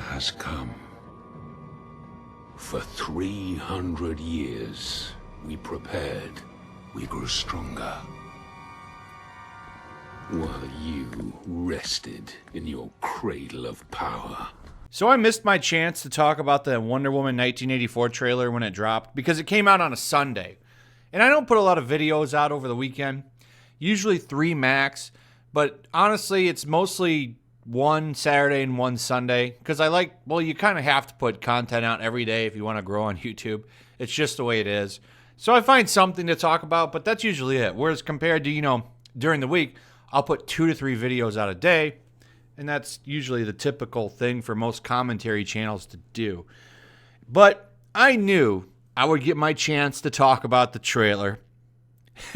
has come. For 300 years, we prepared, we grew stronger. While you rested in your cradle of power. So I missed my chance to talk about the Wonder Woman 1984 trailer when it dropped because it came out on a Sunday. And I don't put a lot of videos out over the weekend, usually 3 max, but honestly, it's mostly one Saturday and one Sunday because you kind of have to put content out every day if you want to grow on YouTube. It's just the way it is. So I find something to talk about, but that's usually it. Whereas compared to, during the week, I'll put 2 to 3 videos out a day, and that's usually the typical thing for most commentary channels to do. But I knew I would get my chance to talk about the trailer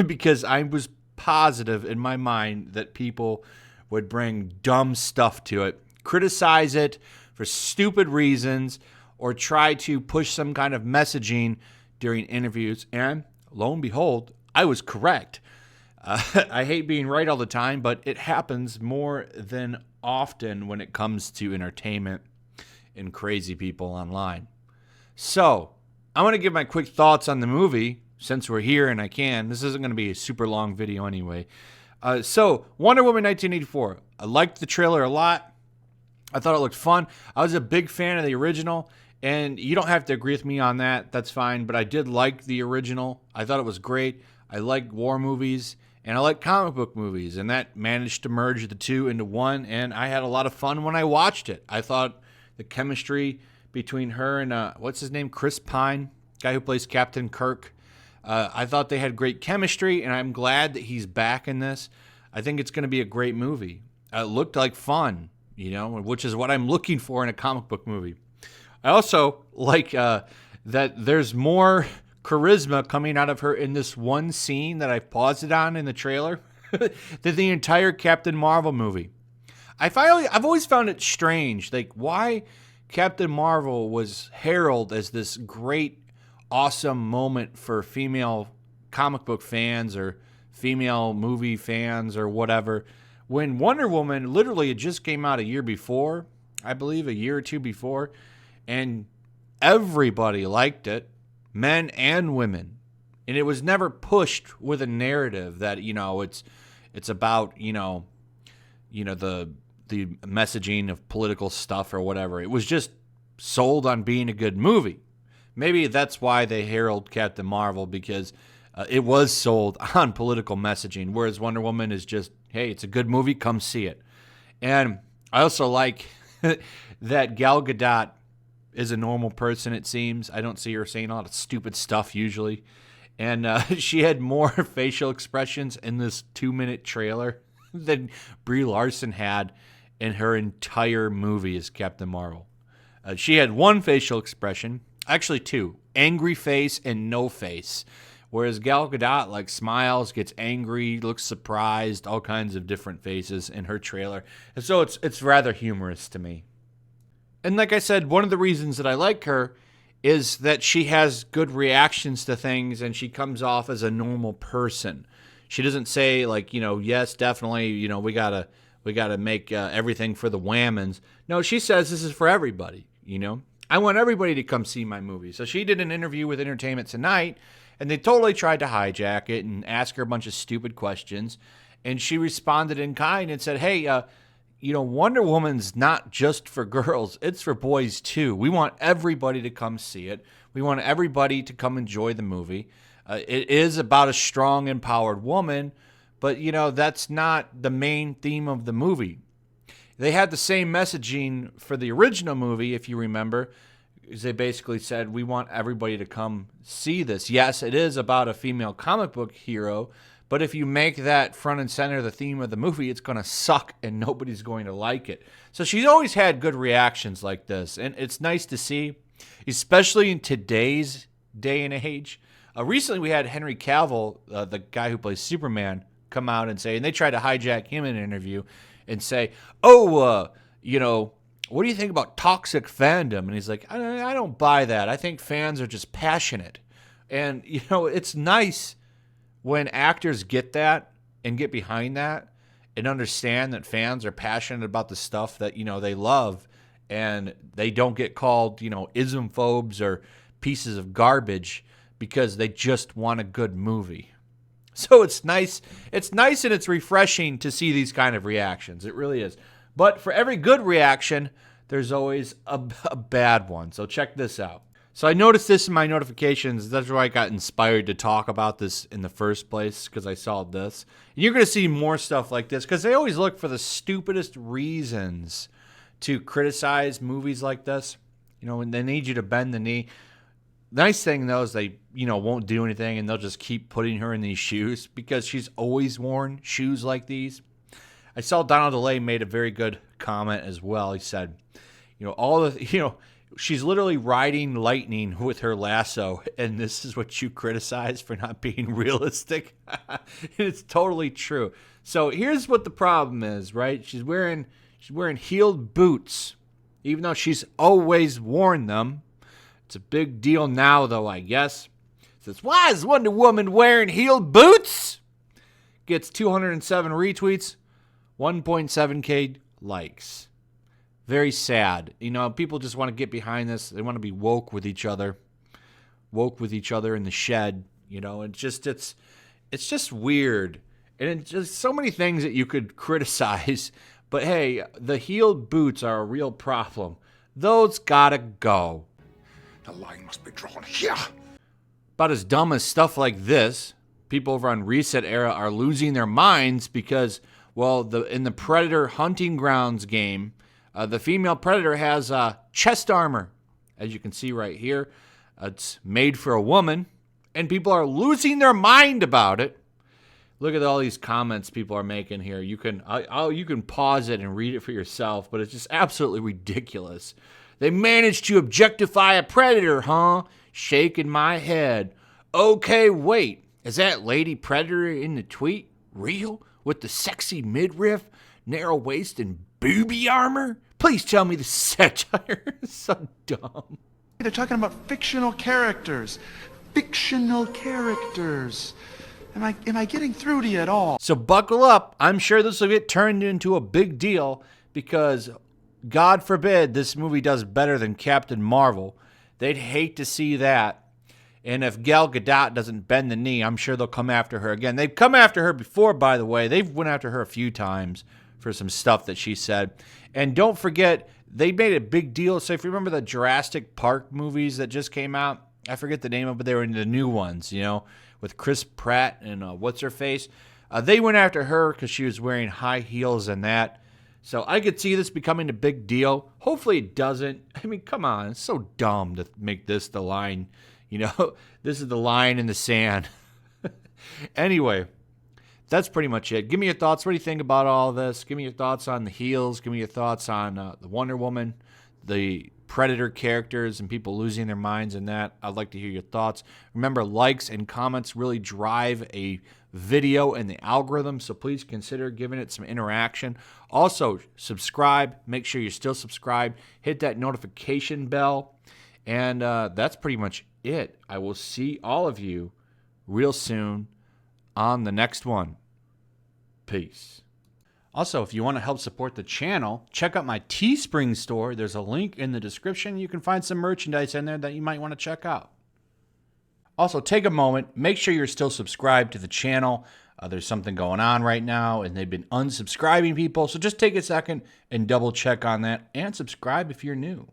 because I was positive in my mind that people would bring dumb stuff to it, criticize it for stupid reasons, or try to push some kind of messaging during interviews. And lo and behold, I was correct. I hate being right all the time, but it happens more than often when it comes to entertainment and crazy people online. So, I'm going to give my quick thoughts on the movie, since we're here and I can. This isn't going to be a super long video anyway. So, Wonder Woman 1984. I liked the trailer a lot. I thought it looked fun. I was a big fan of the original, and you don't have to agree with me on that. That's fine, but I did like the original. I thought it was great. I like war movies, and I like comic book movies, and that managed to merge the two into one, and I had a lot of fun when I watched it. I thought the chemistry between her and, what's his name, Chris Pine, guy who plays Captain Kirk, I thought they had great chemistry, and I'm glad that he's back in this. I think it's going to be a great movie. It looked like fun, which is what I'm looking for in a comic book movie. I also like that there's more charisma coming out of her in this one scene that I paused it on in the trailer than the entire Captain Marvel movie. I've always found it strange, why Captain Marvel was heralded as this great, awesome moment for female comic book fans or female movie fans or whatever, when Wonder Woman literally had just came out a year before, I believe a year or two before, and everybody liked it, men and women, and it was never pushed with a narrative that it's about the messaging of political stuff or whatever. It was just sold on being a good movie. Maybe that's why they herald Captain Marvel, because it was sold on political messaging, whereas Wonder Woman is just, hey, it's a good movie, come see it. And I also like that Gal Gadot is a normal person, it seems. I don't see her saying a lot of stupid stuff usually. And she had more facial expressions in this 2-minute trailer than Brie Larson had in her entire movie as Captain Marvel. She had one facial expression, actually 2, angry face and no face. Whereas Gal Gadot smiles, gets angry, looks surprised, all kinds of different faces in her trailer. And so it's rather humorous to me. And like I said, one of the reasons that I like her is that she has good reactions to things and she comes off as a normal person. She doesn't say yes, definitely, we gotta make everything for the whammons. No, she says this is for everybody, I want everybody to come see my movie. So she did an interview with Entertainment Tonight, and they totally tried to hijack it and ask her a bunch of stupid questions. And she responded in kind and said, hey, Wonder Woman's not just for girls. It's for boys, too. We want everybody to come see it. We want everybody to come enjoy the movie. It is about a strong, empowered woman, but, that's not the main theme of the movie. They had the same messaging for the original movie, if you remember. They basically said, we want everybody to come see this. Yes, it is about a female comic book hero, but if you make that front and center the theme of the movie, it's going to suck and nobody's going to like it. So she's always had good reactions like this, and it's nice to see, especially in today's day and age. Recently, we had Henry Cavill, the guy who plays Superman, come out and say, and they tried to hijack him in an interview and say, what do you think about toxic fandom? And he's like, I don't buy that. I think fans are just passionate. And, it's nice when actors get that and get behind that and understand that fans are passionate about the stuff that, they love and they don't get called, ismphobes or pieces of garbage because they just want a good movie. So it's nice. It's nice and it's refreshing to see these kind of reactions. It really is. But for every good reaction, there's always a bad one. So check this out. So I noticed this in my notifications. That's why I got inspired to talk about this in the first place, because I saw this. And you're going to see more stuff like this because they always look for the stupidest reasons to criticize movies like this. And they need you to bend the knee. Nice thing, though, is they, won't do anything, and they'll just keep putting her in these shoes because she's always worn shoes like these. I saw Donald DeLay made a very good comment as well. He said, she's literally riding lightning with her lasso, and this is what you criticize for not being realistic. It's totally true. So here's what the problem is, right? She's wearing heeled boots, even though she's always worn them. It's a big deal now, though, I guess. It says, why is Wonder Woman wearing heeled boots? Gets 207 retweets, 1.7K likes. Very sad. People just want to get behind this. They want to be woke with each other in the shed. It's just weird. And it's just so many things that you could criticize. But hey, the heeled boots are a real problem. Those gotta go. The line must be drawn here. About as dumb as stuff like this. People over on Reset Era are losing their minds because, in the Predator Hunting Grounds game, the female Predator has chest armor, as you can see right here. It's made for a woman, and people are losing their mind about it. Look at all these comments people are making here. You can pause it and read it for yourself, but it's just absolutely ridiculous. They managed to objectify a predator, huh? Shaking my head. Okay, wait. Is that Lady Predator in the tweet real? With the sexy midriff, narrow waist, and booby armor? Please tell me the satire is so dumb. They're talking about fictional characters. Fictional characters. Am I getting through to you at all? So buckle up. I'm sure this will get turned into a big deal because, God forbid, this movie does better than Captain Marvel. They'd hate to see that. And if Gal Gadot doesn't bend the knee, I'm sure they'll come after her again. They've come after her before, by the way. They've went after her a few times for some stuff that she said. And don't forget, they made a big deal. So if you remember the Jurassic Park movies that just came out, I forget the name of it, but they were in the new ones, with Chris Pratt and what's-her-face. They went after her because she was wearing high heels and that. So I could see this becoming a big deal. Hopefully it doesn't. I mean, come on. It's so dumb to make this the line. This is the line in the sand. Anyway, that's pretty much it. Give me your thoughts. What do you think about all of this? Give me your thoughts on the heels. Give me your thoughts on the Wonder Woman, the Predator characters, and people losing their minds in that. I'd like to hear your thoughts. Remember, likes and comments really drive a video and the algorithm, so please consider giving it some interaction. Also, subscribe. Make sure you're still subscribed. Hit that notification bell. And that's pretty much it. I will see all of you real soon on the next one. Peace. Also, if you want to help support the channel, check out my Teespring store. There's a link in the description. You can find some merchandise in there that you might want to check out. Also, take a moment. Make sure you're still subscribed to the channel. There's something going on right now, and they've been unsubscribing people. So just take a second and double check on that and subscribe if you're new.